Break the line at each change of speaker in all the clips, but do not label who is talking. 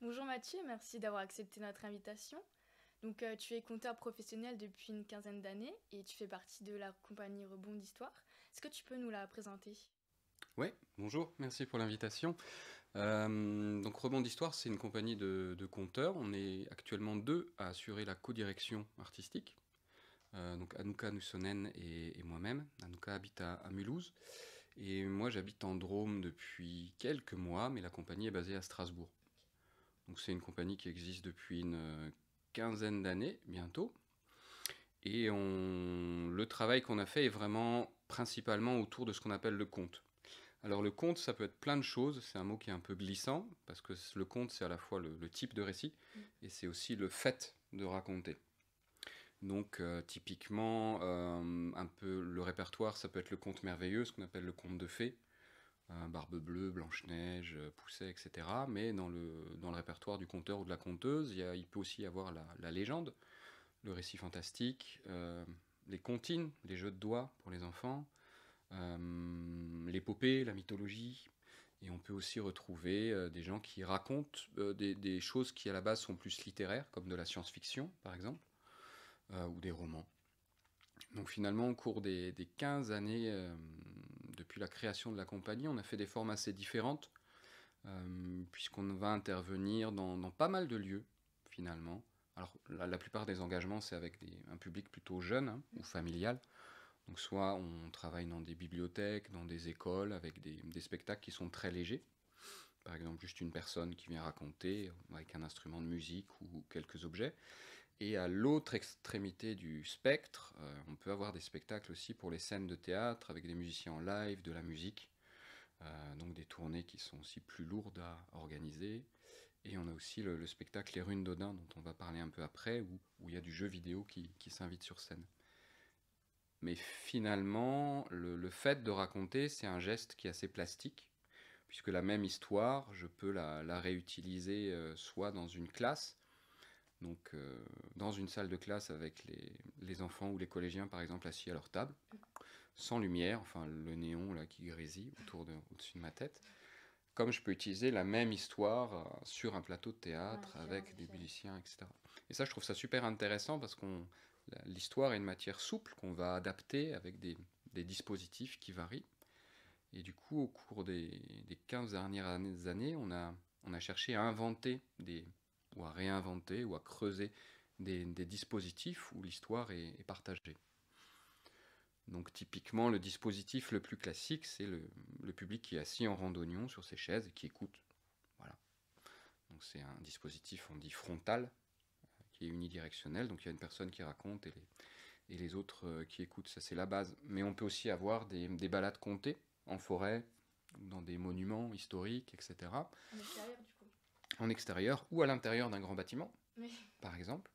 Bonjour Mathieu, merci d'avoir accepté notre invitation. Tu es conteur professionnel depuis une quinzaine d'années et tu fais partie de la compagnie Rebond d'Histoire. Est-ce que tu peux nous la présenter?
Ouais, bonjour, merci pour l'invitation. Donc Rebond d'Histoire, c'est une compagnie de conteurs. On est actuellement deux à assurer la co-direction artistique. Donc Anouka Nussonen et moi-même. Anouka habite à Mulhouse et moi j'habite en Drôme depuis quelques mois, mais la compagnie est basée à Strasbourg. Donc c'est une compagnie qui existe depuis une quinzaine d'années bientôt. Et le travail qu'on a fait est vraiment principalement autour de ce qu'on appelle le conte. Alors le conte, ça peut être plein de choses, c'est un mot qui est un peu glissant, parce que le conte, c'est à la fois le type de récit, et c'est aussi le fait de raconter. Donc typiquement, un peu le répertoire, ça peut être le conte merveilleux, ce qu'on appelle le conte de fées, Barbe Bleue, Blanche-Neige, Pousset, etc. Mais dans le répertoire du conteur ou de la conteuse, il peut aussi y avoir la légende, le récit fantastique, les comptines, les jeux de doigts pour les enfants, l'épopée, la mythologie. Et on peut aussi retrouver des gens qui racontent des choses qui à la base sont plus littéraires, comme de la science-fiction par exemple, ou des romans. Donc finalement, au cours des 15 années depuis la création de la compagnie, on a fait des formes assez différentes, puisqu'on va intervenir dans pas mal de lieux finalement. Alors la plupart des engagements, c'est avec un public plutôt jeune, hein, ou familial. Donc soit on travaille dans des bibliothèques, dans des écoles, avec des spectacles qui sont très légers. Par exemple, juste une personne qui vient raconter avec un instrument de musique ou quelques objets. Et à l'autre extrémité du spectre, on peut avoir des spectacles aussi pour les scènes de théâtre, avec des musiciens en live, de la musique. Donc des tournées qui sont aussi plus lourdes à organiser. Et on a aussi le spectacle Les Runes d'Odin, dont on va parler un peu après, où il y a du jeu vidéo qui s'invite sur scène. Mais finalement, le fait de raconter, c'est un geste qui est assez plastique, puisque la même histoire, je peux la réutiliser soit dans une classe, donc dans une salle de classe avec les enfants ou les collégiens par exemple assis à leur table, sans lumière, enfin le néon là qui grésille au-dessus de ma tête, comme je peux utiliser la même histoire sur un plateau de
Ouais,
théâtre
différents
avec des
effets.
musiciens, etc. Et ça, je trouve ça super intéressant parce que l'histoire est une matière souple qu'on va adapter avec des dispositifs qui varient. Et du coup, au cours des 15 dernières années, on a cherché à inventer ou à réinventer ou à creuser des dispositifs où l'histoire est partagée. Donc typiquement, le dispositif le plus classique, c'est le public qui est assis en randonnion sur ses chaises et qui écoute. Voilà. Donc c'est un dispositif, on dit frontal, qui est unidirectionnel. Donc il y a une personne qui raconte et les autres qui écoutent. Ça c'est la base. Mais on peut aussi avoir des balades contées en forêt, dans des monuments historiques, etc.
En extérieur, du coup.
En extérieur ou à l'intérieur d'un grand bâtiment,
Oui.
par exemple.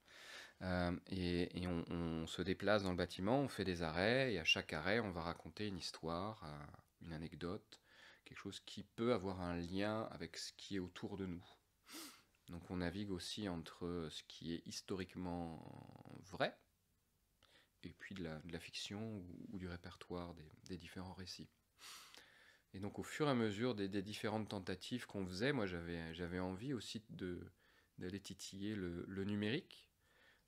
Et on se déplace dans le bâtiment, on fait des arrêts, et à chaque arrêt, on va raconter une histoire, une anecdote, quelque chose qui peut avoir un lien avec ce qui est autour de nous. Donc on navigue aussi entre ce qui est historiquement vrai, et puis de la fiction ou du répertoire des différents récits. Et donc au fur et à mesure des différentes tentatives qu'on faisait, moi j'avais envie aussi d'aller titiller le numérique.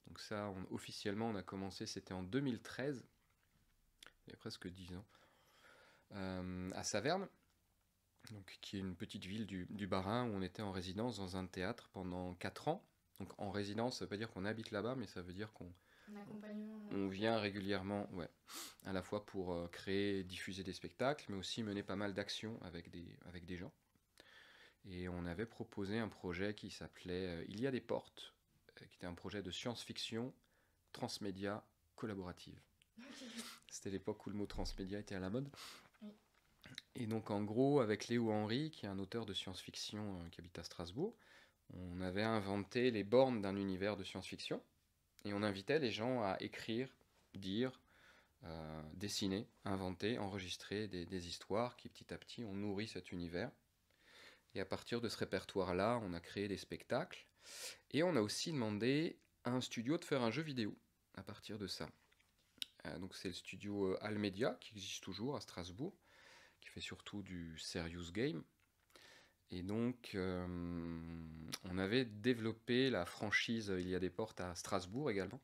Donc ça, officiellement, on a commencé, c'était en 2013, il y a presque 10 ans, à Saverne, donc, qui est une petite ville du Bas-Rhin où on était en résidence dans un théâtre pendant 4 ans. Donc en résidence, ça veut pas dire qu'on habite là-bas, mais ça veut dire qu'on
Un accompagnement.
on vient régulièrement, ouais, à la fois pour créer, diffuser des spectacles, mais aussi mener pas mal d'actions avec des gens. Et on avait proposé un projet qui s'appelait Il y a des portes, qui était un projet de science-fiction transmédia collaborative.
Ok.
C'était l'époque où le mot transmédia était à la mode.
Oui.
Et donc en gros, avec Léo Henry, qui est un auteur de science-fiction qui habite à Strasbourg, on avait inventé les bornes d'un univers de science-fiction. Et on invitait les gens à écrire, dire, dessiner, inventer, enregistrer des histoires qui petit à petit ont nourri cet univers. Et à partir de ce répertoire-là, on a créé des spectacles. Et on a aussi demandé à un studio de faire un jeu vidéo à partir de ça. Donc c'est le studio Almedia, qui existe toujours à Strasbourg, qui fait surtout du serious game. Et donc On avait développé la franchise Il y a des portes à Strasbourg également,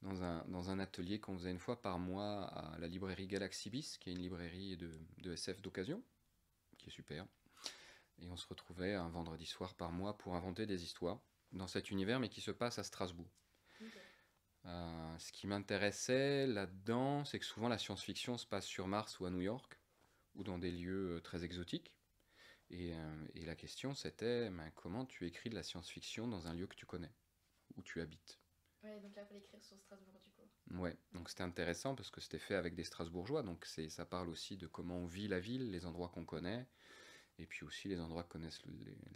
dans un atelier qu'on faisait une fois par mois à la librairie Galaxy Bis, qui est une librairie de SF d'occasion, qui est super. Et on se retrouvait un vendredi soir par mois pour inventer des histoires dans cet univers, mais qui se passe à Strasbourg.
Ok.
Ce qui m'intéressait là-dedans, c'est que souvent la science-fiction se passe sur Mars ou à New York, ou dans des lieux très exotiques. Et la question c'était, comment tu écris de la science-fiction dans un lieu que tu connais, où tu habites.
Ouais, donc là, il fallait écrire sur Strasbourg, du coup.
Ouais, donc c'était intéressant parce que c'était fait avec des Strasbourgeois, donc ça parle aussi de comment on vit la ville, les endroits qu'on connaît, et puis aussi les endroits que connaissent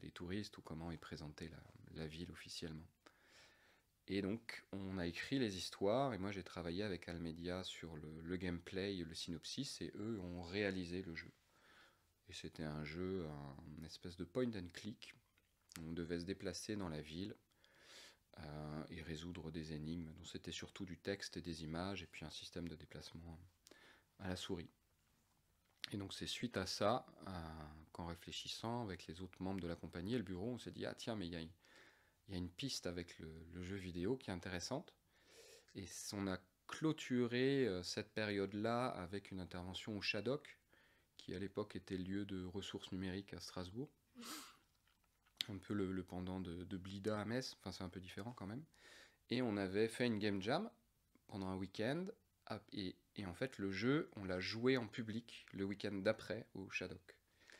les touristes, ou comment est présentée la ville officiellement. Et donc on a écrit les histoires, et moi j'ai travaillé avec Almedia sur le gameplay, le synopsis, et eux ont réalisé le jeu. Et c'était un jeu, une espèce de point and click. On devait se déplacer dans la ville et résoudre des énigmes. Donc c'était surtout du texte et des images, et puis un système de déplacement à la souris. Et donc c'est suite à ça qu'en réfléchissant avec les autres membres de la compagnie et le bureau, on s'est dit, ah tiens, mais il y a une piste avec le jeu vidéo qui est intéressante. Et on a clôturé cette période-là avec une intervention au Shadok, qui à l'époque était lieu de ressources numériques à Strasbourg. Un peu le pendant de Blida à Metz, enfin c'est un peu différent quand même. Et on avait fait une game jam pendant un week-end, et en fait le jeu, on l'a joué en public le week-end d'après au Shadok.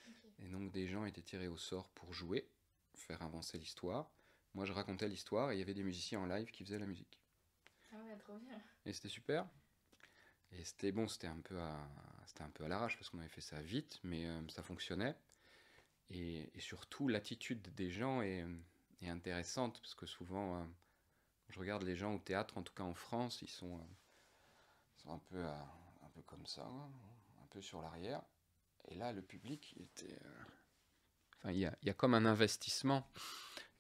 Okay. Et donc des gens étaient tirés au sort pour jouer, faire avancer l'histoire. Moi je racontais l'histoire et il y avait des musiciens en live qui faisaient la musique.
Ah ouais, trop bien.
Et c'était super. Et c'était bon, c'était un peu à l'arrache parce qu'on avait fait ça vite, mais ça fonctionnait. Et surtout, l'attitude des gens est intéressante, parce que souvent, je regarde les gens au théâtre, en tout cas en France, ils sont un peu comme ça, hein, un peu sur l'arrière. Et là, le public, enfin, il y a comme un investissement.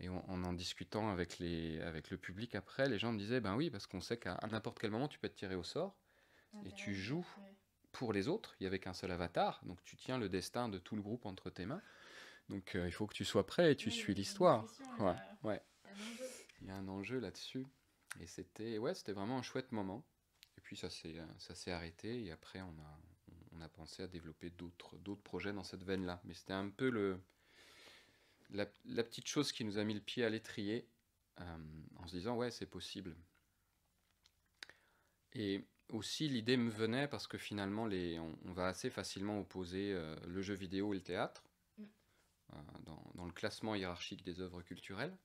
Et en discutant avec le public après, les gens me disaient, ben oui, parce qu'on sait qu'à n'importe quel moment, tu peux te tirer au sort, et tu joues pour les autres. Il n'y avait qu'un seul avatar, donc tu tiens le destin de tout le groupe entre tes mains. Donc il faut que tu sois prêt et tu suis l'histoire. Ouais. Il y a un enjeu là-dessus. Et c'était vraiment un chouette moment. Et puis ça s'est arrêté, et après on a pensé à développer d'autres projets dans cette veine-là. Mais c'était un peu la petite chose qui nous a mis le pied à l'étrier, en se disant ouais, c'est possible. Et aussi l'idée me venait parce que finalement on va assez facilement opposer le jeu vidéo et le théâtre dans le classement hiérarchique des œuvres culturelles.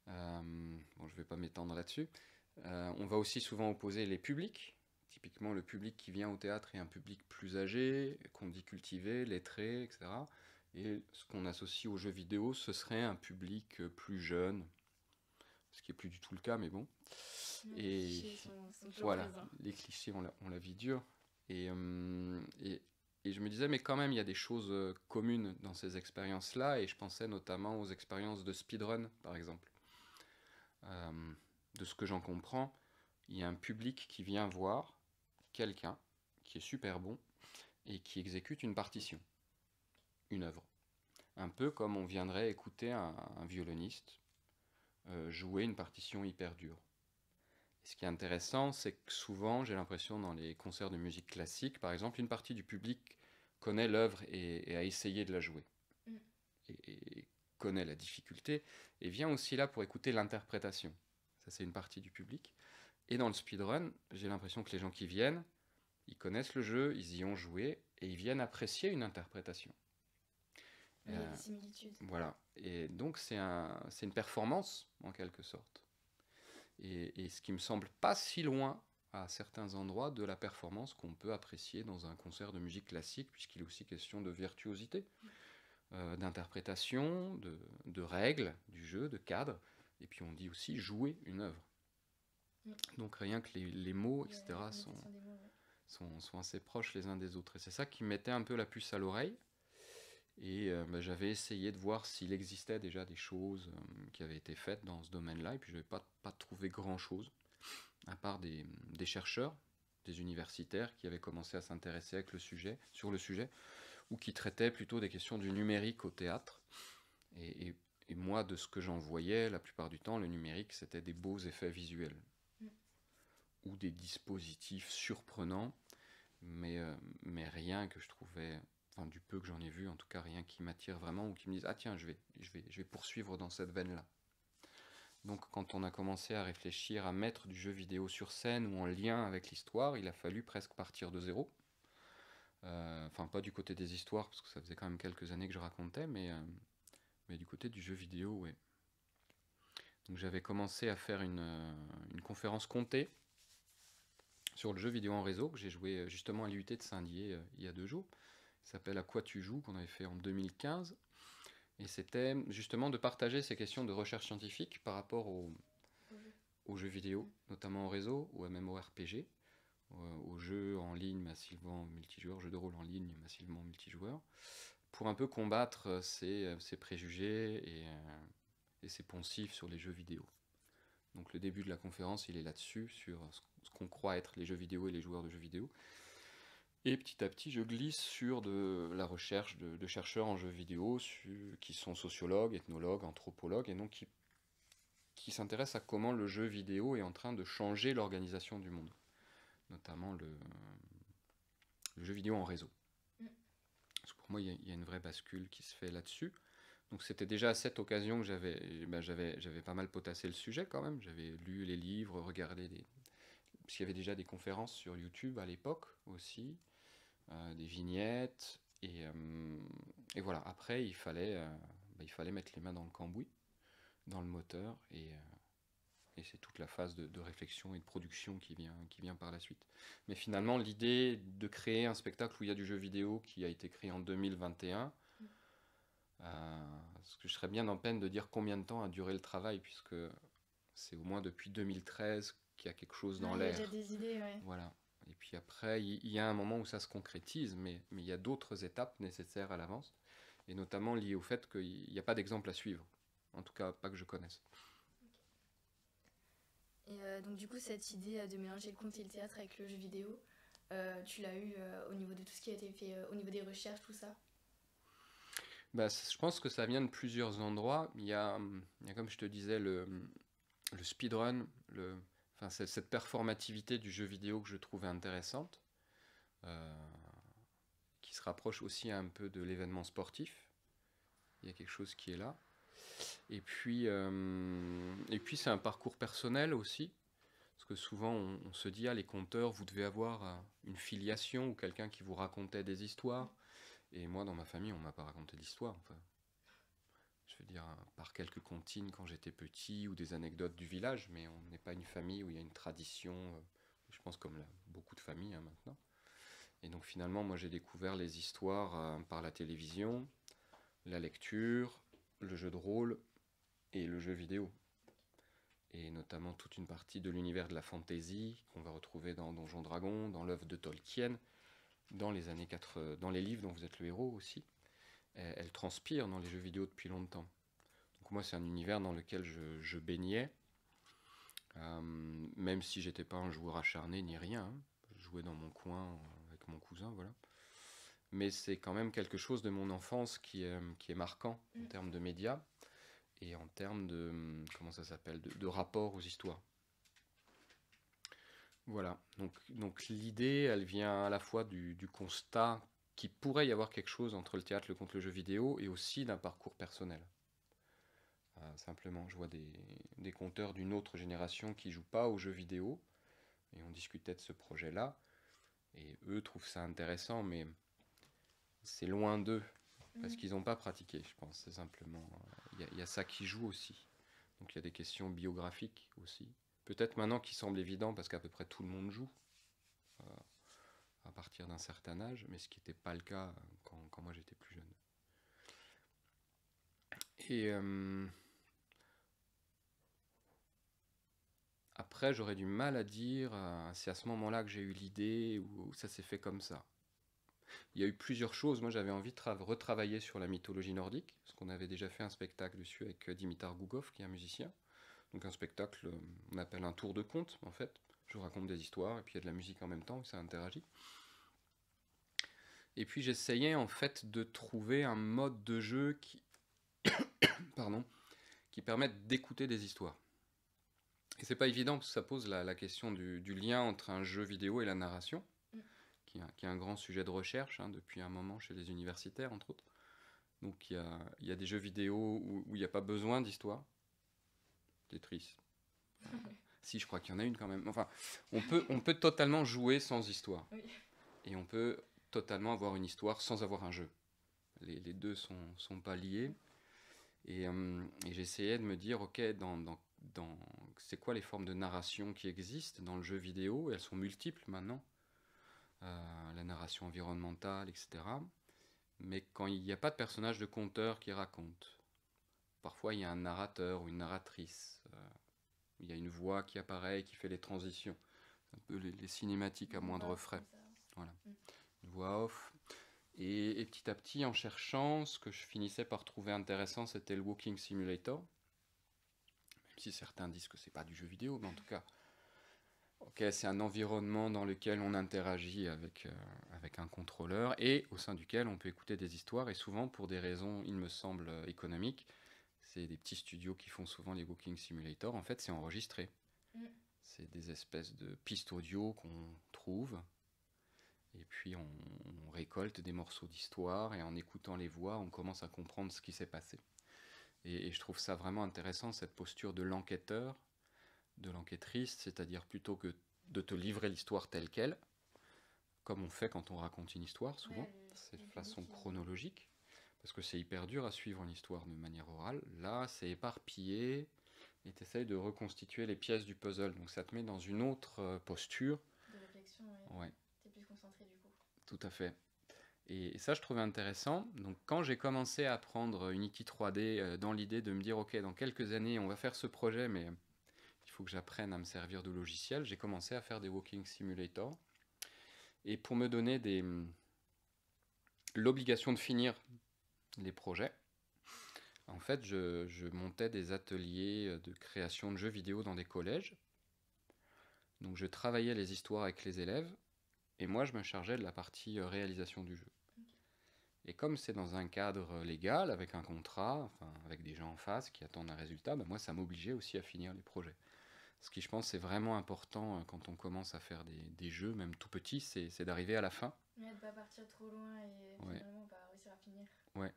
Bon, je ne vais pas m'étendre là-dessus. On va aussi souvent opposer les publics. Typiquement, le public qui vient au théâtre est un public plus âgé, qu'on dit cultivé, lettré, etc. Et ce qu'on associe aux jeux vidéo, ce serait un public plus jeune, ce qui n'est plus du tout le cas, mais bon.
Les clichés sont
voilà,
présents.
Les clichés, on la vie dure. Et je me disais, mais quand même, il y a des choses communes dans ces expériences-là, et je pensais notamment aux expériences de speedrun, par exemple. De ce que j'en comprends, il y a un public qui vient voir quelqu'un qui est super bon et qui exécute une partition, une œuvre. Un peu comme on viendrait écouter un violoniste jouer une partition hyper dure. Et ce qui est intéressant, c'est que souvent, j'ai l'impression dans les concerts de musique classique, par exemple, une partie du public connaît l'œuvre et a essayé de la jouer. Et connaît la difficulté, et vient aussi là pour écouter l'interprétation. Ça, c'est une partie du public. Et dans le speedrun, j'ai l'impression que les gens qui viennent, ils connaissent le jeu, ils y ont joué, et ils viennent apprécier une interprétation.
Il y a des similitudes.
Voilà. Et donc, c'est une performance, en quelque sorte. Et ce qui me semble pas si loin, à certains endroits, de la performance qu'on peut apprécier dans un concert de musique classique, puisqu'il est aussi question de virtuosité. D'interprétation, de règles du jeu, de cadre, et puis on dit aussi jouer une œuvre. Donc rien que les mots, etc., sont assez proches les uns des autres. Et c'est ça qui mettait un peu la puce à l'oreille. Et j'avais essayé de voir s'il existait déjà des choses qui avaient été faites dans ce domaine-là, et puis je n'avais pas trouvé grand-chose, à part des chercheurs, des universitaires qui avaient commencé à s'intéresser sur le sujet, ou qui traitait plutôt des questions du numérique au théâtre. Et Et moi, de ce que j'en voyais, la plupart du temps, le numérique, c'était des beaux effets visuels. Ou des dispositifs surprenants, mais rien que je trouvais, enfin du peu que j'en ai vu, en tout cas rien qui m'attire vraiment, ou qui me dise « Ah tiens, je vais poursuivre dans cette veine-là ». Donc quand on a commencé à réfléchir à mettre du jeu vidéo sur scène ou en lien avec l'histoire, il a fallu presque partir de zéro. Enfin pas du côté des histoires, parce que ça faisait quand même quelques années que je racontais, mais du côté du jeu vidéo, ouais. Donc j'avais commencé à faire une conférence comptée sur le jeu vidéo en réseau, que j'ai joué justement à l'IUT de Saint-Dié il y a 2 jours. Il s'appelle « À quoi tu joues ?», qu'on avait fait en 2015. Et c'était justement de partager ces questions de recherche scientifique par rapport aux jeux vidéo, notamment au réseau, ou même au RPG, aux jeux en ligne massivement multijoueurs, jeux de rôle en ligne massivement multijoueurs, pour un peu combattre ces préjugés et ces poncifs sur les jeux vidéo. Donc le début de la conférence, il est là-dessus, sur ce qu'on croit être les jeux vidéo et les joueurs de jeux vidéo. Et petit à petit, je glisse sur de la recherche de chercheurs en jeux vidéo qui sont sociologues, ethnologues, anthropologues, et donc qui s'intéressent à comment le jeu vidéo est en train de changer l'organisation du monde, notamment le jeu vidéo en réseau. Parce que pour moi, il y a une vraie bascule qui se fait là-dessus. Donc c'était déjà à cette occasion que j'avais pas mal potassé le sujet quand même. J'avais lu les livres, regardé parce qu'il y avait déjà des conférences sur YouTube à l'époque aussi, des vignettes, et voilà. Après, il fallait mettre les mains dans le cambouis, dans le moteur, et c'est toute la phase de réflexion et de production qui vient par la suite. Mais finalement, l'idée de créer un spectacle où il y a du jeu vidéo qui a été créé en 2021, parce que je serais bien en peine de dire combien de temps a duré le travail, puisque c'est au moins depuis 2013 qu'il y a quelque chose dans l'air.
Il y a déjà des idées, ouais.
Voilà. Et puis après, il y a un moment où ça se concrétise, mais il y a d'autres étapes nécessaires à l'avance, et notamment liées au fait qu'il n'y a pas d'exemple à suivre. En tout cas, pas que je connaisse.
Et donc du coup, cette idée de mélanger le conte et le théâtre avec le jeu vidéo, tu l'as eu au niveau de tout ce qui a été fait, au niveau des recherches, tout ça?
Je pense que ça vient de plusieurs endroits. Il y a comme je te disais, le speedrun, cette performativité du jeu vidéo que je trouvais intéressante, qui se rapproche aussi un peu de l'événement sportif. Il y a quelque chose qui est là. Et puis c'est un parcours personnel aussi, parce que souvent on se dit, les conteurs, vous devez avoir une filiation ou quelqu'un qui vous racontait des histoires. Et moi, dans ma famille, on m'a pas raconté d'histoire. Enfin, je veux dire, par quelques comptines quand j'étais petit ou des anecdotes du village, mais on n'est pas une famille où il y a une tradition, je pense comme beaucoup de familles maintenant. Et donc finalement, moi j'ai découvert les histoires par la télévision, la lecture, le jeu de rôle et le jeu vidéo. Et notamment toute une partie de l'univers de la fantasy qu'on va retrouver dans Donjons Dragons, dans l'œuvre de Tolkien, dans les années 80, dans les livres dont vous êtes le héros aussi. Elle transpire dans les jeux vidéo depuis longtemps. Donc moi, c'est un univers dans lequel je baignais, même si j'étais pas un joueur acharné ni rien. Hein. Je jouais dans mon coin avec mon cousin, voilà. Mais c'est quand même quelque chose de mon enfance qui est marquant en termes de médias et en termes de, comment ça s'appelle, de rapport aux histoires. Voilà, donc l'idée, elle vient à la fois du constat qu'il pourrait y avoir quelque chose entre le théâtre, le conte, le jeu vidéo, et aussi d'un parcours personnel. Simplement, je vois des conteurs d'une autre génération qui ne jouent pas aux jeux vidéo, et on discutait de ce projet-là, et eux trouvent ça intéressant, mais c'est loin d'eux, parce qu'ils n'ont pas pratiqué, je pense. C'est simplement, il y a ça qui joue aussi. Donc il y a des questions biographiques aussi. Peut-être maintenant qui semble évident parce qu'à peu près tout le monde joue à partir d'un certain âge, mais ce qui n'était pas le cas quand moi j'étais plus jeune. Et après, j'aurais du mal à dire, c'est à ce moment-là que j'ai eu l'idée ou ça s'est fait comme ça. Il y a eu plusieurs choses. Moi, j'avais envie de retravailler sur la mythologie nordique, parce qu'on avait déjà fait un spectacle dessus avec Dimitar Gougov, qui est un musicien. Donc un spectacle, on appelle un tour de conte, en fait. Je raconte des histoires, et puis il y a de la musique en même temps, et ça interagit. Et puis j'essayais, en fait, de trouver un mode de jeu pardon, qui permettent d'écouter des histoires. Et c'est pas évident parce que ça pose la question du lien entre un jeu vidéo et la narration, qui est un grand sujet de recherche depuis un moment chez les universitaires, entre autres. Donc il y a des jeux vidéo où il n'y a pas besoin d'histoire. Tetris. Si, je crois qu'il y en a une quand même. Enfin, on peut totalement jouer sans histoire.
Oui.
Et on peut totalement avoir une histoire sans avoir un jeu. Les deux sont pas liés. Et j'essayais de me dire, ok, c'est quoi les formes de narration qui existent dans le jeu vidéo? Elles sont multiples maintenant. La narration environnementale, etc. Mais quand il n'y a pas de personnage de conteur qui raconte, parfois il y a un narrateur ou une narratrice, il y a une voix qui apparaît et qui fait les transitions. Un peu les cinématiques à moindre frais. Voilà. Une voix off. Et petit à petit, en cherchant, ce que je finissais par trouver intéressant, c'était le Walking Simulator. Même si certains disent que c'est pas du jeu vidéo, mais en tout cas, ok, c'est un environnement dans lequel on interagit avec un contrôleur et au sein duquel on peut écouter des histoires, et souvent pour des raisons, il me semble, économiques. C'est des petits studios qui font souvent les Walking Simulator. En fait, c'est enregistré. C'est des espèces de pistes audio qu'on trouve. Et puis on récolte des morceaux d'histoire et en écoutant les voix, on commence à comprendre ce qui s'est passé. Et je trouve ça vraiment intéressant, cette posture de l'enquêteur, de l'enquêtrice, c'est-à-dire plutôt que de te livrer l'histoire telle qu'elle, comme on fait quand on raconte une histoire souvent, c'est de façon chronologique, parce que c'est hyper dur à suivre une histoire de manière orale. Là, c'est éparpillé et tu essayes de reconstituer les pièces du puzzle. Donc ça te met dans une autre posture.
De réflexion,
ouais.
T'es plus concentré du coup.
Tout à fait. Et ça, je trouvais intéressant. Donc quand j'ai commencé à apprendre Unity 3D dans l'idée de me dire, ok, dans quelques années, on va faire ce projet, mais il faut que j'apprenne à me servir de logiciel, j'ai commencé à faire des Walking Simulator. Et pour me donner l'obligation de finir les projets, en fait, je montais des ateliers de création de jeux vidéo dans des collèges. Donc je travaillais les histoires avec les élèves, et moi je me chargeais de la partie réalisation du jeu. Et comme c'est dans un cadre légal, avec un contrat, enfin, avec des gens en face qui attendent un résultat, ben moi ça m'obligeait aussi à finir les projets. Ce qui, je pense, c'est vraiment important quand on commence à faire des jeux, même tout petits, c'est d'arriver à la fin.
Ouais, de pas partir trop loin et finalement pas réussir à finir.
Ouais.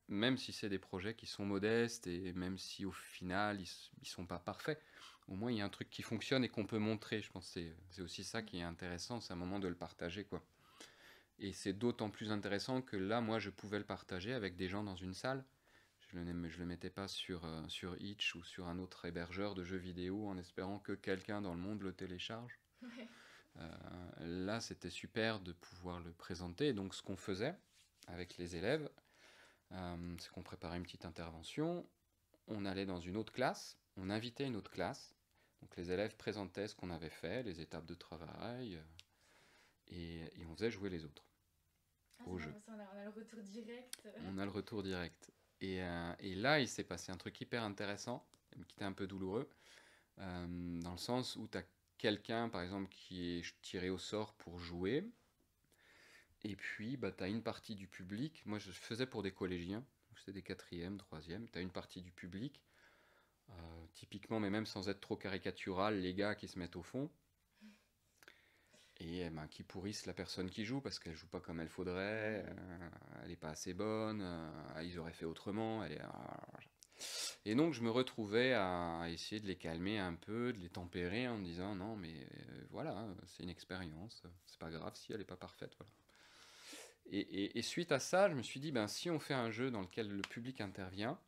Même si c'est des projets qui sont modestes et même si au final ils sont pas parfaits, au moins il y a un truc qui fonctionne et qu'on peut montrer. Je pense que c'est aussi ça qui est intéressant, c'est un moment de le partager, quoi. Et c'est d'autant plus intéressant que là, moi, je pouvais le partager avec des gens dans une salle. Je le mettais pas sur Itch ou sur un autre hébergeur de jeux vidéo en espérant que quelqu'un dans le monde le télécharge. Là, c'était super de pouvoir le présenter. Et donc, ce qu'on faisait avec les élèves, c'est qu'on préparait une petite intervention. On allait dans une autre classe, on invitait une autre classe. Donc, les élèves présentaient ce qu'on avait fait, les étapes de travail, et on faisait jouer les autres au jeu.
On a le retour direct.
On a le retour direct. Et là, il s'est passé un truc hyper intéressant, qui était un peu douloureux, dans le sens où tu as quelqu'un, par exemple, qui est tiré au sort pour jouer, et puis tu as une partie du public, moi je faisais pour des collégiens, c'était des 4e, 3e, tu as une partie du public, typiquement, mais même sans être trop caricatural, les gars qui se mettent au fond, et qui pourrissent la personne qui joue parce qu'elle joue pas comme elle faudrait, elle est pas assez bonne, ils auraient fait autrement, et donc je me retrouvais à essayer de les calmer un peu, de les tempérer en me disant non mais voilà, c'est une expérience, c'est pas grave si elle est pas parfaite, voilà. Et suite à ça, je me suis dit si on fait un jeu dans lequel le public intervient,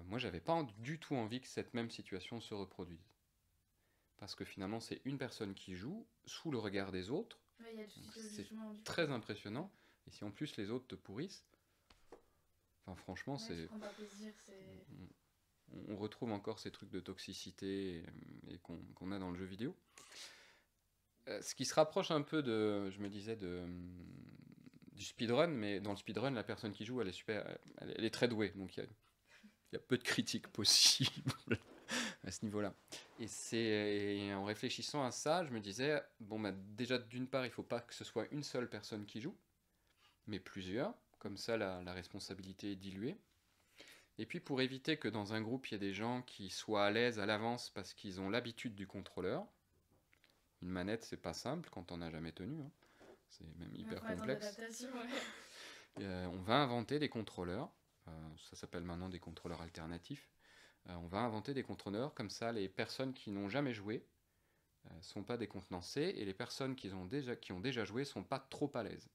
moi j'avais pas du tout envie que cette même situation se reproduise. Parce que finalement, c'est une personne qui joue sous le regard des autres.
Ouais, c'est
très impressionnant. Et si en plus les autres te pourrissent, enfin franchement,
c'est...
On retrouve encore ces trucs de toxicité et qu'on a dans le jeu vidéo. Ce qui se rapproche un peu je me disais, du speedrun, mais dans le speedrun, la personne qui joue, elle est super, elle est très douée. Donc il y a peu de critiques possibles à ce niveau-là. Et en réfléchissant à ça, je me disais, déjà d'une part, il ne faut pas que ce soit une seule personne qui joue, mais plusieurs, comme ça la responsabilité est diluée. Et puis pour éviter que dans un groupe, il y ait des gens qui soient à l'aise à l'avance parce qu'ils ont l'habitude du contrôleur. Une manette, c'est pas simple quand on n'a jamais tenu, hein. C'est même hyper complexe. On va inventer des contrôleurs. Ça s'appelle maintenant des contrôleurs alternatifs. On va inventer des contrôleurs, comme ça les personnes qui n'ont jamais joué sont pas décontenancées et les personnes qui ont déjà joué sont pas trop à l'aise.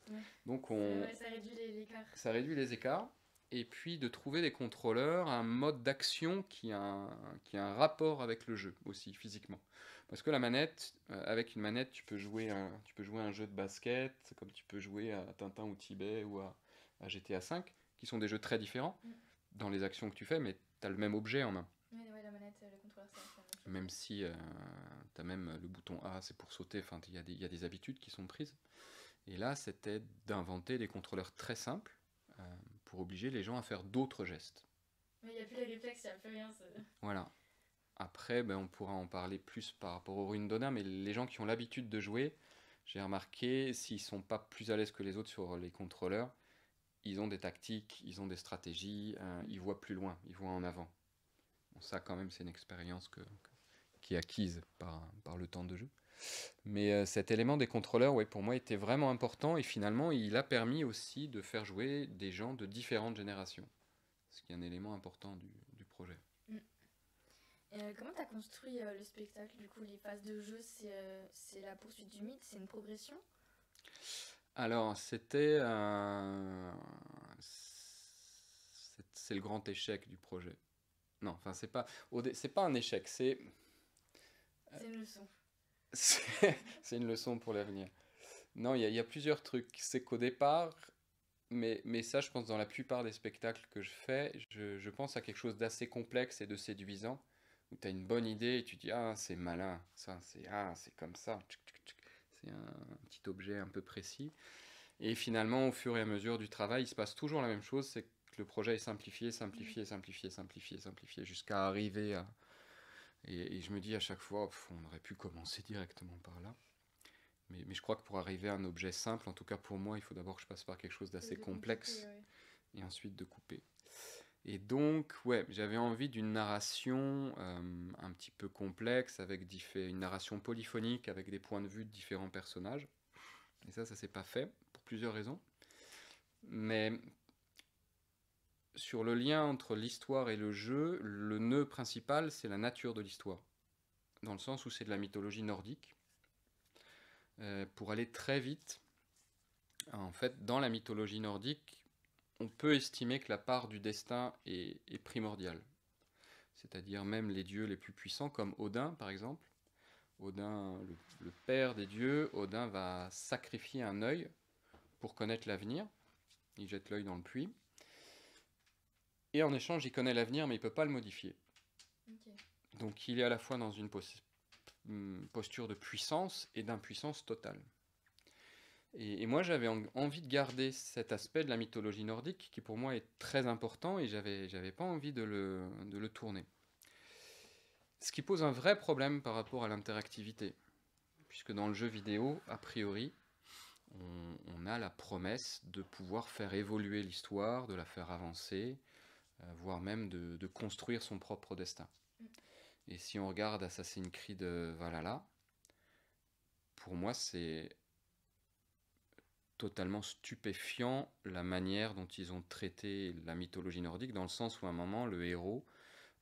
Ouais.
Donc
ça réduit l'écart.
Ça réduit les écarts. Et puis de trouver des contrôleurs, un mode d'action qui a un rapport avec le jeu aussi physiquement. Parce que la manette, avec une manette, tu peux jouer un jeu de basket, comme tu peux jouer à Tintin ou Tibet ou à GTA V, qui sont des jeux très différents dans les actions que tu fais, mais tu as le même objet en main.
Oui, la manette, le contrôleur, c'est la même chose.
Même si tu as même le bouton A, c'est pour sauter, enfin il y a des habitudes qui sont prises. Et là, c'était d'inventer des contrôleurs très simples pour obliger les gens à faire d'autres gestes.
Mais il n'y a plus les réflexes, il n'y a plus rien.
Voilà. Après, on pourra en parler plus par rapport aux ruines d'Odin, mais les gens qui ont l'habitude de jouer, j'ai remarqué, s'ils ne sont pas plus à l'aise que les autres sur les contrôleurs, ils ont des tactiques, ils ont des stratégies, ils voient plus loin, ils voient en avant. Bon, ça, quand même, c'est une expérience qui est acquise par le temps de jeu. Mais cet élément des contrôleurs, ouais, pour moi, était vraiment important et finalement, il a permis aussi de faire jouer des gens de différentes générations. Ce qui est un élément important du projet.
Comment tu as construit le spectacle? Du coup, les phases de jeu, c'est la poursuite du mythe, c'est une progression?
Alors, c'est le grand échec du projet. Non, enfin, c'est pas un échec, c'est
une leçon.
C'est une leçon pour l'avenir. Non, il y a plusieurs trucs. C'est qu'au départ, mais ça, je pense, dans la plupart des spectacles que je fais, je pense à quelque chose d'assez complexe et de séduisant, où tu as une bonne idée et tu dis, ah, c'est malin, ça, c'est comme ça. C'est un petit objet un peu précis. Et finalement, au fur et à mesure du travail, il se passe toujours la même chose, c'est que le projet est simplifié, jusqu'à arriver à... Et je me dis à chaque fois, on aurait pu commencer directement par là. Mais je crois que pour arriver à un objet simple, en tout cas pour moi, il faut d'abord que je passe par quelque chose d'assez complexe, et ensuite de couper. Et donc, ouais, j'avais envie d'une narration un petit peu complexe, avec une narration polyphonique, avec des points de vue de différents personnages. Et ça s'est pas fait, pour plusieurs raisons. Mais sur le lien entre l'histoire et le jeu, le nœud principal, c'est la nature de l'histoire. Dans le sens où c'est de la mythologie nordique. Pour aller très vite, en fait, dans la mythologie nordique, on peut estimer que la part du destin est primordiale. C'est-à-dire même les dieux les plus puissants, comme Odin par exemple. Odin, le père des dieux, Odin va sacrifier un œil pour connaître l'avenir. Il jette l'œil dans le puits. Et en échange, il connaît l'avenir, mais il ne peut pas le modifier. Okay. Donc il est à la fois dans une posture de puissance et d'impuissance totale. Et moi, j'avais envie de garder cet aspect de la mythologie nordique qui, pour moi, est très important et j'avais pas envie de le tourner. Ce qui pose un vrai problème par rapport à l'interactivité, puisque dans le jeu vidéo, a priori, on a la promesse de pouvoir faire évoluer l'histoire, de la faire avancer, voire même de construire son propre destin. Et si on regarde Assassin's Creed Valhalla, pour moi, c'est totalement stupéfiant la manière dont ils ont traité la mythologie nordique, dans le sens où à un moment, le héros,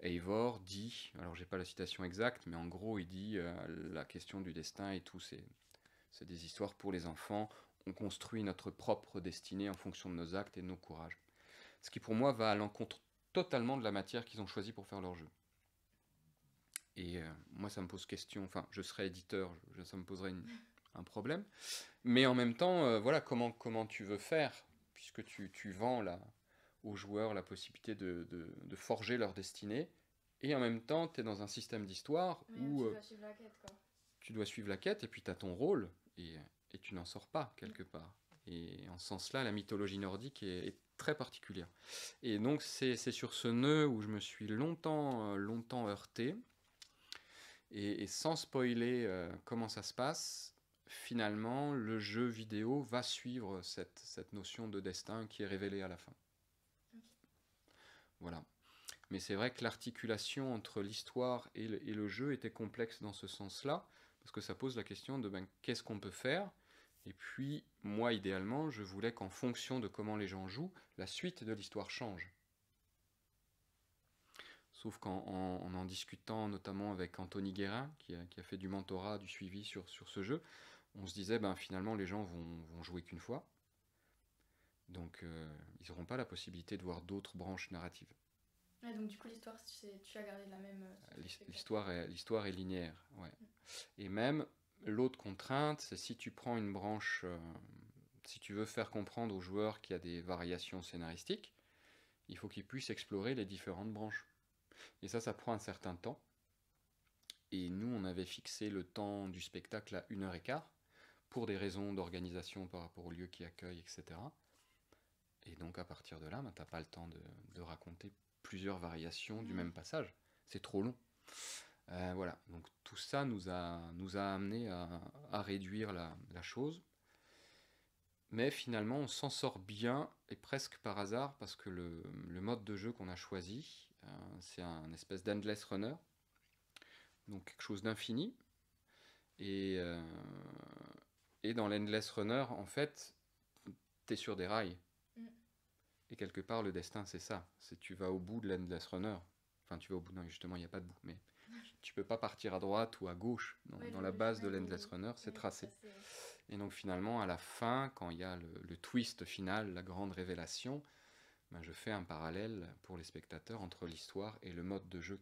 Eivor, dit, alors j'ai pas la citation exacte, mais en gros, il dit la question du destin et tout, c'est des histoires pour les enfants, on construit notre propre destinée en fonction de nos actes et de nos courages. Ce qui pour moi va à l'encontre totalement de la matière qu'ils ont choisie pour faire leur jeu. Et moi, ça me pose question, enfin, je serais éditeur, ça me poserait un problème. Mais en même temps, voilà, comment tu veux faire, puisque tu vends aux joueurs la possibilité de forger leur destinée, et en même temps, tu es dans un système d'histoire où
tu dois suivre la quête, quoi.
Tu dois suivre la quête, et puis tu as ton rôle, et tu n'en sors pas, quelque part. Et en ce sens-là, la mythologie nordique est très particulière. Et donc, c'est sur ce nœud où je me suis longtemps heurté, et sans spoiler comment ça se passe, finalement, le jeu vidéo va suivre cette notion de destin qui est révélée à la fin. Okay. Voilà. Mais c'est vrai que l'articulation entre l'histoire et le jeu était complexe dans ce sens-là, parce que ça pose la question de qu'est-ce qu'on peut faire. Et puis, moi, idéalement, je voulais qu'en fonction de comment les gens jouent, la suite de l'histoire change. Sauf qu'en discutant notamment avec Anthony Guérin, qui a fait du mentorat, du suivi sur ce jeu, on se disait, finalement, les gens vont jouer qu'une fois. Donc, ils n'auront pas la possibilité de voir d'autres branches narratives.
Ouais, donc du coup, l'histoire, tu as gardé la même...
L'histoire est linéaire, ouais. Et même, l'autre contrainte, c'est si tu prends une branche, si tu veux faire comprendre aux joueurs qu'il y a des variations scénaristiques, il faut qu'ils puissent explorer les différentes branches. Et ça prend un certain temps. Et nous, on avait fixé le temps du spectacle à 1h15, pour des raisons d'organisation par rapport au lieu qui accueille, etc. Et donc, à partir de là, t'as pas le temps de raconter plusieurs variations du même passage. C'est trop long. Voilà, donc tout ça nous a amené à réduire la chose. Mais finalement, on s'en sort bien, et presque par hasard, parce que le mode de jeu qu'on a choisi, c'est un espèce d'endless runner, donc quelque chose d'infini. Et dans l'endless runner, en fait, t'es sur des rails. Et quelque part, le destin, c'est ça. C'est tu vas au bout de l'endless runner. Enfin, tu vas au bout, non, justement, il n'y a pas de bout, mais tu peux pas partir à droite ou à gauche. Dans la base de l'endless runner, c'est tracé. Et donc finalement, à la fin, quand il y a le twist final, la grande révélation, je fais un parallèle pour les spectateurs entre l'histoire et le mode de jeu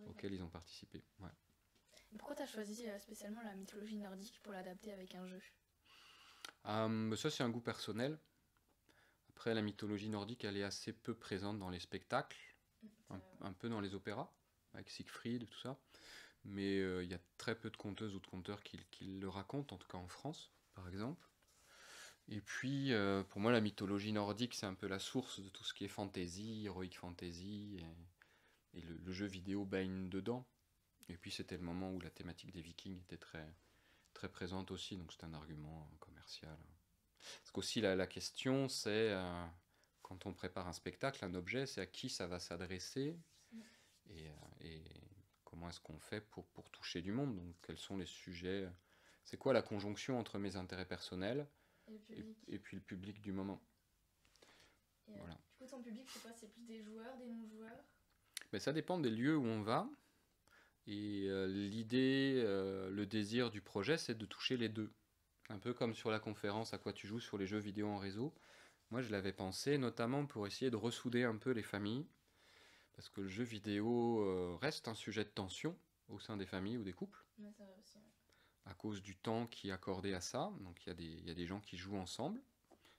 auquel ils ont participé. Ouais.
Pourquoi tu as choisi spécialement la mythologie nordique pour l'adapter avec un jeu ?
Ça, c'est un goût personnel. Après, la mythologie nordique, elle est assez peu présente dans les spectacles, un peu dans les opéras, avec Siegfried, tout ça. Mais il y a très peu de conteuses ou de conteurs qui le racontent, en tout cas en France, par exemple. Et puis, pour moi, la mythologie nordique, c'est un peu la source de tout ce qui est fantasy, heroic fantasy, et le jeu vidéo baigne dedans. Et puis, c'était le moment où la thématique des Vikings était très, très présente aussi, donc c'est un argument commercial. Parce qu'aussi, la question, c'est, quand on prépare un spectacle, un objet, c'est à qui ça va s'adresser, et comment est-ce qu'on fait pour toucher du monde. Donc, quels sont les sujets, c'est quoi la conjonction entre mes intérêts personnels et puis le public du moment.
Voilà. Du coup, ton public, c'est quoi ? C'est plus des joueurs, des non-joueurs ?
Ça dépend des lieux où on va. Et l'idée, le désir du projet, c'est de toucher les deux. Un peu comme sur la conférence À quoi tu joues sur les jeux vidéo en réseau. Moi, je l'avais pensé notamment pour essayer de ressouder un peu les familles. Parce que le jeu vidéo reste un sujet de tension au sein des familles ou des couples.
Mais ça va aussi, ouais.
À cause du temps qui est accordé à ça. Donc il y a des gens qui jouent ensemble,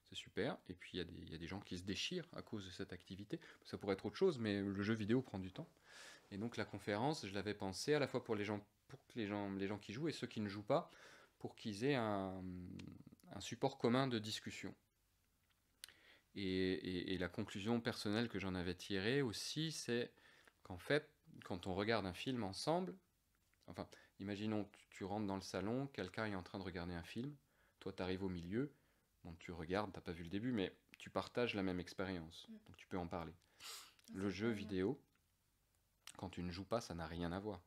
c'est super, et puis il y a des gens qui se déchirent à cause de cette activité. Ça pourrait être autre chose, mais le jeu vidéo prend du temps. Et donc la conférence, je l'avais pensé à la fois pour les gens qui jouent et ceux qui ne jouent pas, pour qu'ils aient un support commun de discussion. Et la conclusion personnelle que j'en avais tirée aussi, c'est qu'en fait, quand on regarde un film ensemble, enfin, imaginons, tu rentres dans le salon, quelqu'un est en train de regarder un film, toi tu arrives au milieu, bon, tu regardes, t'as pas vu le début, mais tu partages la même expérience, donc tu peux en parler. Le jeu vidéo, quand tu ne joues pas, ça n'a rien à voir.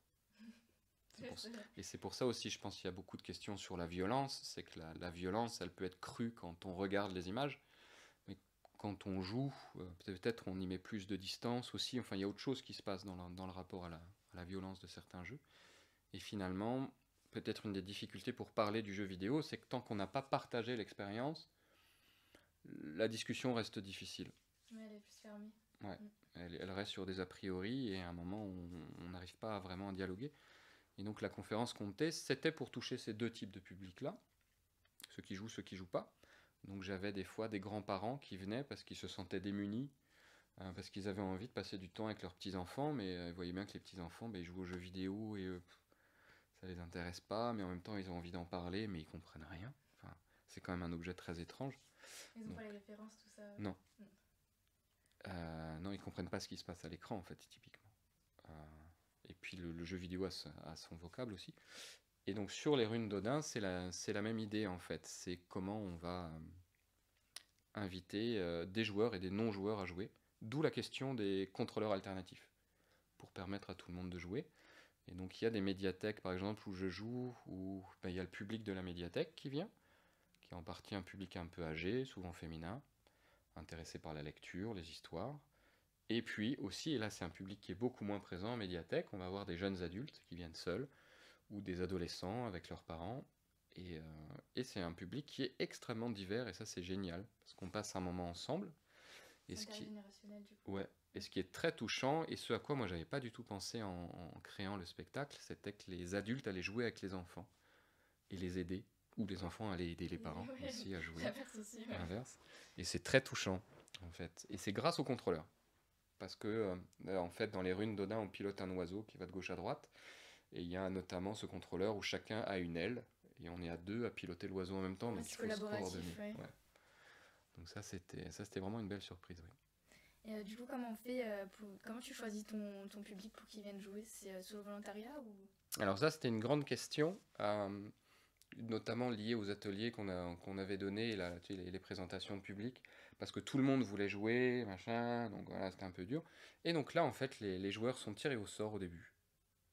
Et c'est pour ça aussi, je pense qu'il y a beaucoup de questions sur la violence, c'est que la violence, elle peut être crue quand on regarde les images, mais quand on joue, peut-être on y met plus de distance aussi, enfin il y a autre chose qui se passe dans le rapport à la violence de certains jeux. Et finalement, peut-être une des difficultés pour parler du jeu vidéo, c'est que tant qu'on n'a pas partagé l'expérience, la discussion reste difficile.
Mais elle est plus fermée.
Ouais, elle reste sur des a priori, et à un moment, on n'arrive pas vraiment à dialoguer. Et donc la conférence comptait, c'était pour toucher ces deux types de publics-là, ceux qui jouent pas. Donc j'avais des fois des grands-parents qui venaient parce qu'ils se sentaient démunis, parce qu'ils avaient envie de passer du temps avec leurs petits-enfants, mais ils voyaient bien que les petits-enfants, ils jouent aux jeux vidéo et ça les intéresse pas, mais en même temps ils ont envie d'en parler, mais ils comprennent rien. Enfin, c'est quand même un objet très étrange.
Ils n'ont pas les références, tout ça.
Non. Non, ils comprennent pas ce qui se passe à l'écran, en fait, typiquement. Et puis le jeu vidéo a son vocable aussi. Et donc sur les runes d'Odin, c'est la même idée, en fait. C'est comment on va inviter des joueurs et des non-joueurs à jouer, D'où la question des contrôleurs alternatifs, pour permettre à tout le monde de jouer. Et donc il y a des médiathèques par exemple où je joue, où il y a le public de la médiathèque qui vient, qui est en partie un public un peu âgé, souvent féminin, intéressé par la lecture, les histoires. Et puis aussi, et là c'est un public qui est beaucoup moins présent en médiathèque, on va avoir des jeunes adultes qui viennent seuls, ou des adolescents avec leurs parents. Et c'est un public qui est extrêmement divers, et ça c'est génial, parce qu'on passe un moment ensemble. Et ce qui,
Intergénérationnel du coup.
ouais, et ce qui est très touchant, et ce à quoi moi j'avais pas du tout pensé en créant le spectacle, c'était que les adultes allaient jouer avec les enfants, et les aider, ou les enfants allaient aider les parents
Ouais.
aussi à jouer,
L'inverse aussi, ouais.
l'inverse. Et c'est très touchant, en fait. Et c'est grâce au contrôleur. Parce que, en fait, dans les runes d'Odin, on pilote un oiseau qui va de gauche à droite. Et il y a notamment ce contrôleur où chacun a une aile. Et on est à deux à piloter l'oiseau en même temps.
Ouais,
Donc
c'est
il faut se
collaboratif,
coordonner.
ouais.
Ouais. Donc ça, c'était vraiment une belle surprise. Oui.
Et du coup, comment on fait comment tu choisis ton public pour qu'ils viennent jouer? C'est sur le volontariat ou...
Alors ça, c'était une grande question, notamment liée aux ateliers qu'on avait donnés, et là, tu sais, les présentations de public, parce que tout le monde voulait jouer, machin, donc voilà, c'était un peu dur. Et donc là, en fait, les joueurs sont tirés au sort au début.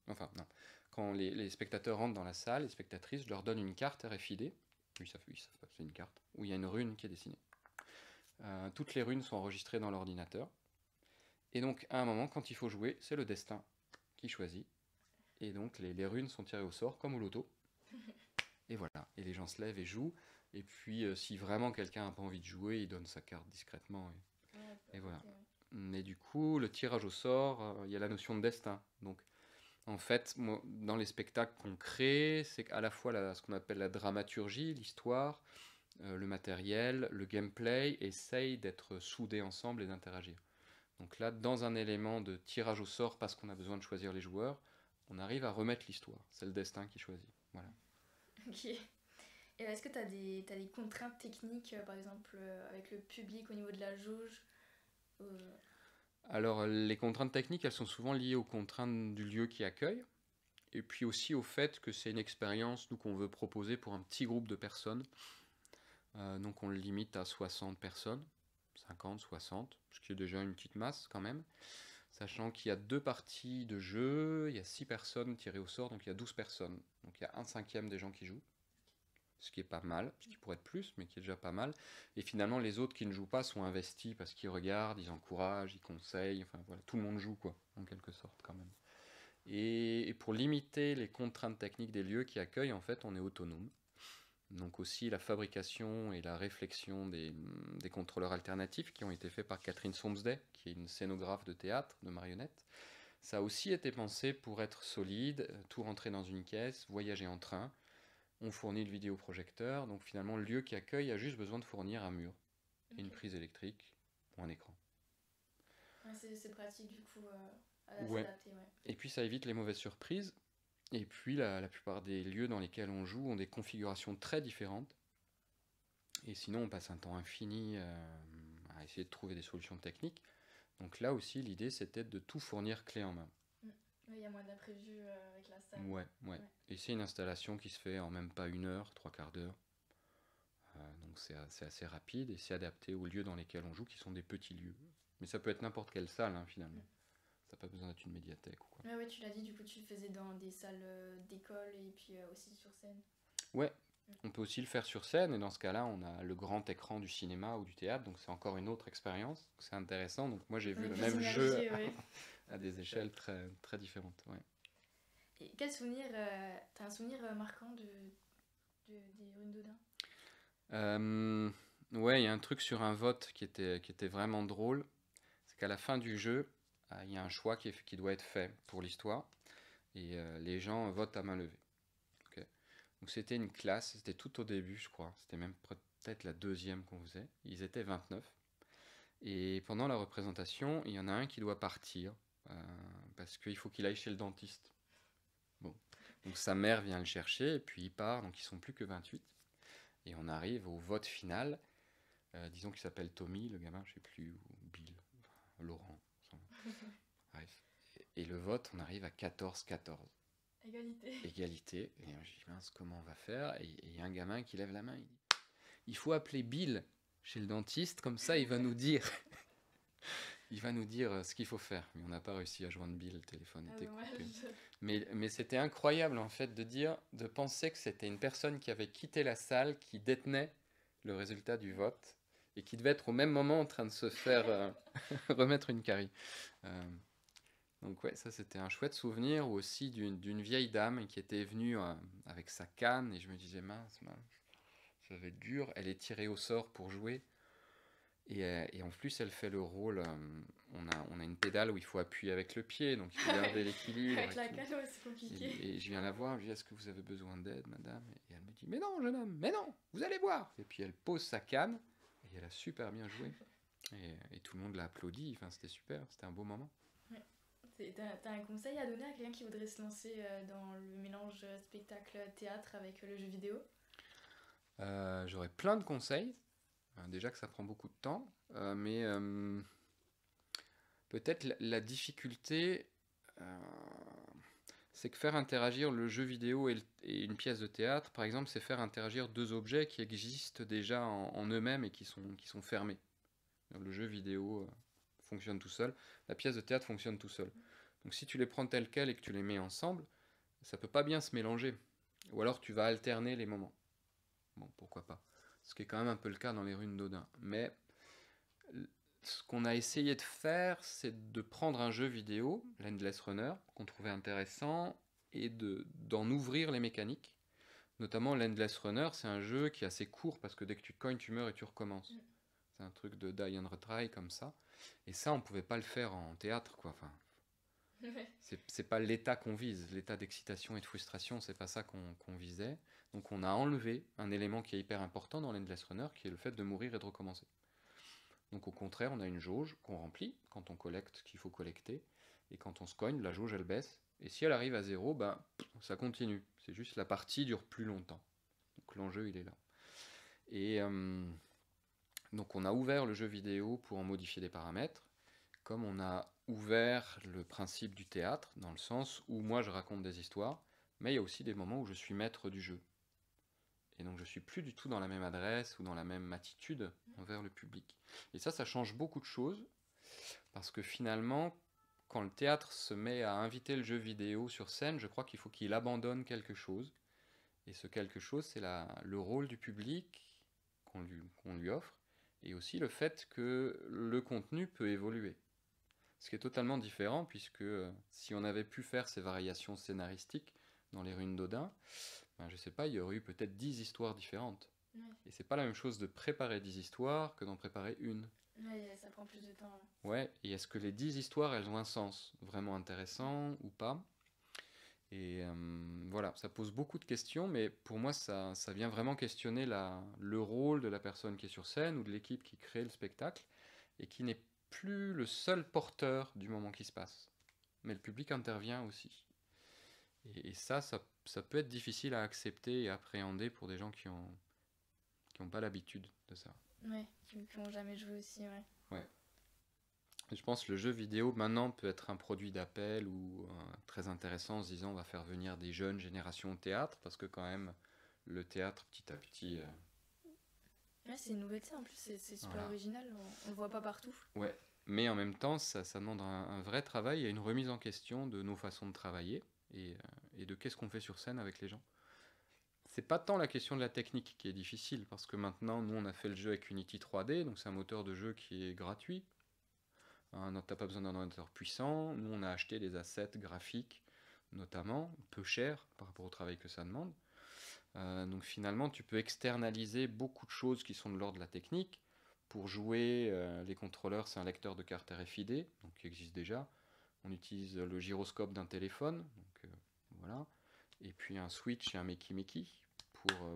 Enfin, non. Quand les spectateurs rentrent dans la salle, les spectatrices, je leur donne une carte RFID, ils savent pas, c'est une carte, où il y a une rune qui est dessinée. Toutes les runes sont enregistrées dans l'ordinateur. Et donc, à un moment, quand il faut jouer, c'est le destin qui choisit. Et donc, les runes sont tirées au sort, comme au loto. Et voilà. Et les gens se lèvent et jouent. Et puis, si vraiment quelqu'un n'a pas envie de jouer, il donne sa carte discrètement. Et voilà.
Ok, ouais.
Mais du coup, le tirage au sort, il y a la notion de destin. Donc, en fait, moi, dans les spectacles qu'on crée, c'est qu'à la fois ce qu'on appelle la dramaturgie, l'histoire, le matériel, le gameplay, essayent d'être soudés ensemble et d'interagir. Donc là, dans un élément de tirage au sort, parce qu'on a besoin de choisir les joueurs, on arrive à remettre l'histoire. C'est le destin qui choisit. Voilà.
Ok. Et est-ce que tu as t'as des contraintes techniques, par exemple, avec le public au niveau de la jauge euh,
Alors, les contraintes techniques, elles sont souvent liées aux contraintes du lieu qui accueille, et puis aussi au fait que c'est une expérience, nous, qu'on veut proposer pour un petit groupe de personnes. Donc on le limite à 60 personnes, 50, 60, ce qui est déjà une petite masse quand même. Sachant qu'il y a 2 parties de jeu, il y a 6 personnes tirées au sort, donc il y a 12 personnes. Donc il y a 1/5 des gens qui jouent, ce qui est pas mal, ce qui pourrait être plus, mais qui est déjà pas mal. Et finalement, les autres qui ne jouent pas sont investis parce qu'ils regardent, ils encouragent, ils conseillent, enfin voilà, tout le monde joue quoi, en quelque sorte quand même. Et pour limiter les contraintes techniques des lieux qui accueillent, en fait, on est autonome. Donc aussi la fabrication et la réflexion des contrôleurs alternatifs qui ont été faits par Catherine Somsday, qui est une scénographe de théâtre, de marionnettes. Ça a aussi été pensé pour être solide, tout rentrer dans une caisse, voyager en train. On fournit le vidéoprojecteur, donc finalement le lieu qui accueille a juste besoin de fournir un mur, et une prise électrique ou un écran.
Ouais, c'est pratique du coup à
Ouais.
s'adapter, ouais.
Et puis ça évite les mauvaises surprises. Et puis la plupart des lieux dans lesquels on joue ont des configurations très différentes. Et sinon on passe un temps infini à essayer de trouver des solutions techniques. Donc là aussi l'idée c'était de tout fournir clé en main.
Oui, il y a moins d'imprévus avec la salle.
Ouais.
Ouais.
Et c'est une installation qui se fait en même pas 1 heure, 3/4 d'heure. Donc c'est assez rapide et c'est adapté aux lieux dans lesquels on joue qui sont des petits lieux. Mais ça peut être n'importe quelle salle finalement. Ça n'a pas besoin d'être une médiathèque ou quoi.
Ouais, tu l'as dit, du coup tu le faisais dans des salles d'école et puis aussi sur scène.
Ouais, on peut aussi le faire sur scène, et dans ce cas-là, on a le grand écran du cinéma ou du théâtre, donc c'est encore une autre expérience, c'est intéressant. Donc moi j'ai vu le même jeu
Ouais.
à des échelles très, très différentes. Ouais.
Et quel souvenir, t'as un souvenir marquant des runes d'Odin?
Ouais, il y a un truc sur un vote qui était vraiment drôle, c'est qu'à la fin du jeu, il y a un choix qui doit être fait pour l'histoire, et les gens votent à main levée. Ok. Donc c'était une classe, c'était tout au début je crois, c'était même peut-être la 2e qu'on faisait, ils étaient 29. Et pendant la représentation, il y en a un qui doit partir, parce qu'il faut qu'il aille chez le dentiste. Bon. Donc sa mère vient le chercher, et puis il part, donc ils sont plus que 28. Et on arrive au vote final, disons qu'il s'appelle Tommy, le gamin, je sais plus, ou Bill, enfin, Laurent. Bref. Et le vote, on arrive à 14-14. Égalité. Et je dis, mince, comment on va faire? Et il y a un gamin qui lève la main, il dit, il faut appeler Bill chez le dentiste, comme ça il va nous dire. il va nous dire ce qu'il faut faire. Mais on n'a pas réussi à joindre Bill, le téléphone
Ah,
était coupé.
dommage.
Mais c'était incroyable en fait de penser que c'était une personne qui avait quitté la salle, qui détenait le résultat du vote et qui devait être au même moment en train de se faire remettre une carie. Euh, donc ouais, ça c'était un chouette souvenir, ou aussi d'une vieille dame qui était venue avec sa canne, et je me disais mince, ça va être dur. Elle est tirée au sort pour jouer. Et en plus, elle fait le rôle. On a une pédale où il faut appuyer avec le pied, donc il faut garder l'équilibre
Avec
et
la
tout.
canne, ouais, c'est compliqué.
Et je viens la voir, je lui dis: est-ce que vous avez besoin d'aide, madame? Et elle me dit: mais non, jeune homme, mais non, vous allez voir. Et puis elle pose sa canne, et elle a super bien joué. Et tout le monde l'a applaudi, enfin, c'était super, c'était un beau moment.
Ouais. T'as un conseil à donner à quelqu'un qui voudrait se lancer dans le mélange spectacle-théâtre avec le jeu vidéo?
J'aurais plein de conseils. Déjà que ça prend beaucoup de temps, mais peut-être la difficulté, euh, c'est que faire interagir le jeu vidéo et une pièce de théâtre, par exemple, c'est faire interagir deux objets qui existent déjà en eux-mêmes et qui sont fermés. Le jeu vidéo fonctionne tout seul, la pièce de théâtre fonctionne tout seul. Donc si tu les prends telles quelles et que tu les mets ensemble, ça peut pas bien se mélanger. Ou alors tu vas alterner les moments. Bon, pourquoi pas. Ce qui est quand même un peu le cas dans les runes d'Odin. Mais ce qu'on a essayé de faire, c'est de prendre un jeu vidéo, l'Endless Runner, qu'on trouvait intéressant, et d'en ouvrir les mécaniques. Notamment l'Endless Runner, c'est un jeu qui est assez court, parce que dès que tu cognes, tu meurs et tu recommences. C'est un truc de die and retry comme ça. Et ça, on pouvait pas le faire en théâtre, quoi. Enfin, c'est pas l'état qu'on vise, l'état d'excitation et de frustration, c'est pas ça qu'on visait. Donc on a enlevé un élément qui est hyper important dans l'Endless Runner, qui est le fait de mourir et de recommencer. Donc au contraire, on a une jauge qu'on remplit quand on collecte ce qu'il faut collecter, et quand on se cogne, la jauge elle baisse, et si elle arrive à zéro, ben, ça continue. C'est juste la partie dure plus longtemps. Donc l'enjeu il est là. Et donc on a ouvert le jeu vidéo pour en modifier des paramètres, comme on a ouvert le principe du théâtre, dans le sens où moi je raconte des histoires, mais il y a aussi des moments où je suis maître du jeu. Et donc je suis plus du tout dans la même adresse ou dans la même attitude envers le public. Et ça change beaucoup de choses, parce que finalement, quand le théâtre se met à inviter le jeu vidéo sur scène, je crois qu'il faut qu'il abandonne quelque chose. Et ce quelque chose, c'est le rôle du public qu'on lui offre, et aussi le fait que le contenu peut évoluer. Ce qui est totalement différent, puisque si on avait pu faire ces variations scénaristiques dans les runes d'Odin, ben, je sais pas, il y aurait eu peut-être 10 histoires différentes.
Ouais.
Et c'est pas la même chose de préparer 10 histoires que d'en préparer une.
Ouais, ça prend plus de temps.
Ouais, et est-ce que les 10 histoires, elles ont un sens vraiment intéressant ou pas? Et voilà, ça pose beaucoup de questions, mais pour moi, ça vient vraiment questionner le rôle de la personne qui est sur scène ou de l'équipe qui crée le spectacle, et qui n'est plus le seul porteur du moment qui se passe. Mais le public intervient aussi. Et ça peut être difficile à accepter et appréhender pour des gens qui ont pas l'habitude de ça.
Ouais, qui n'ont jamais joué aussi, ouais.
Ouais. Et je pense que le jeu vidéo maintenant peut être un produit d'appel ou très intéressant en se disant on va faire venir des jeunes générations au théâtre, parce que quand même le théâtre petit à petit...
Ouais, c'est une nouveauté en plus, c'est super
Voilà.
original, on le voit pas partout.
Ouais, mais en même temps ça demande un vrai travail et une remise en question de nos façons de travailler, et de qu'est-ce qu'on fait sur scène avec les gens. C'est pas tant la question de la technique qui est difficile, parce que maintenant nous on a fait le jeu avec Unity 3D, donc c'est un moteur de jeu qui est gratuit. T'as pas besoin d'un ordinateur puissant. Nous, on a acheté des assets graphiques, notamment, peu chers par rapport au travail que ça demande. Donc finalement, tu peux externaliser beaucoup de choses qui sont de l'ordre de la technique. Pour jouer, les contrôleurs, c'est un lecteur de carte RFID, donc qui existe déjà. On utilise le gyroscope d'un téléphone, donc voilà. Et puis un switch et un Meki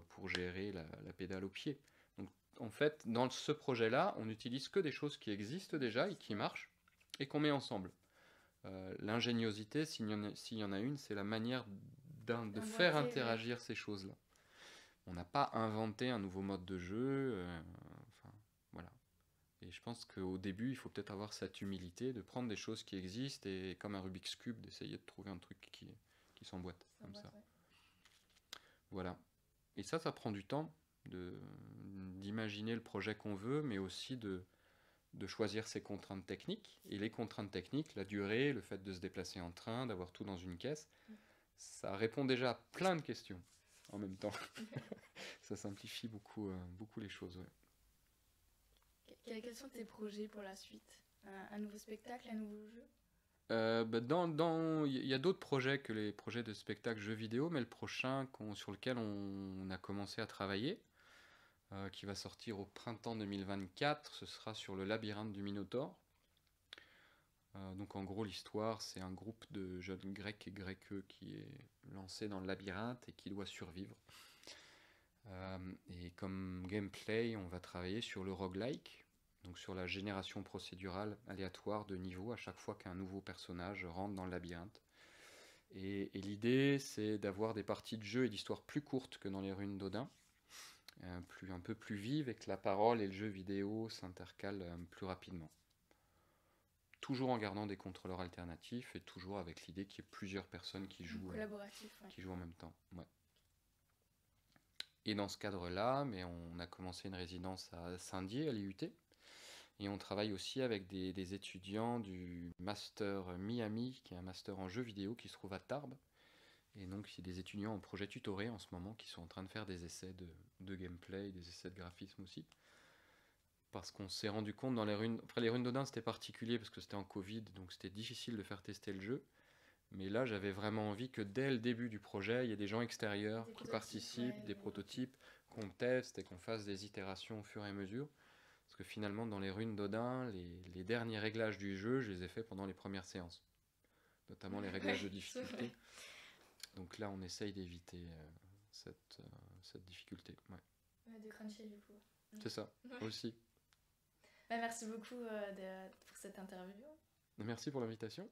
pour gérer la pédale au pied. Donc en fait, dans ce projet-là, on n'utilise que des choses qui existent déjà et qui marchent, et qu'on met ensemble. L'ingéniosité, s'il y en a une, c'est la manière de faire interagir ces choses-là. On n'a pas inventé un nouveau mode de jeu, enfin, voilà. Et je pense qu'au début, il faut peut-être avoir cette humilité de prendre des choses qui existent et, comme un Rubik's Cube, d'essayer de trouver un truc qui s'emboîte comme ça. Ouais. Voilà. Et ça prend du temps d'imaginer le projet qu'on veut, mais aussi de choisir ses contraintes techniques. Et les contraintes techniques, la durée, le fait de se déplacer en train, d'avoir tout dans une caisse, ça répond déjà à plein de questions en même temps. Ça simplifie beaucoup, beaucoup les choses. Ouais.
Quels sont tes projets pour la suite? Un nouveau spectacle, un nouveau jeu?
Il y a d'autres projets que les projets de spectacle jeux vidéo, mais le prochain sur lequel on a commencé à travailler, qui va sortir au printemps 2024, ce sera sur le labyrinthe du Minotaure. Donc en gros l'histoire, c'est un groupe de jeunes grecs et grecqueux qui est lancé dans le labyrinthe et qui doit survivre. Et comme gameplay, on va travailler sur le roguelike, donc sur la génération procédurale aléatoire de niveaux à chaque fois qu'un nouveau personnage rentre dans le labyrinthe. Et l'idée, c'est d'avoir des parties de jeu et d'histoire plus courtes que dans les runes d'Odin, un peu plus vives, et que la parole et le jeu vidéo s'intercalent plus rapidement. Toujours en gardant des contrôleurs alternatifs et toujours avec l'idée qu'il y ait plusieurs personnes qui jouent, qui jouent en même temps. Ouais. Et dans ce cadre-là, mais on a commencé une résidence à Saint-Dié, à l'IUT, et on travaille aussi avec des étudiants du master Miami, qui est un master en jeux vidéo qui se trouve à Tarbes. Et donc, c'est des étudiants en projet tutoré en ce moment qui sont en train de faire des essais de gameplay, des essais de graphisme aussi. Parce qu'on s'est rendu compte dans les runes... Après, les runes d'Odin, c'était particulier parce que c'était en Covid, donc c'était difficile de faire tester le jeu. Mais là, j'avais vraiment envie que dès le début du projet, il y ait des gens extérieurs qui participent, des prototypes, qu'on teste et qu'on fasse des itérations au fur et à mesure. Parce que finalement, dans les runes d'Odin, les derniers réglages du jeu, je les ai faits pendant les premières séances. Notamment les réglages de difficulté. Donc là, on essaye d'éviter cette difficulté. Ouais.
De cruncher du coup.
C'est ça, aussi.
Merci beaucoup pour cette interview.
Merci pour l'invitation.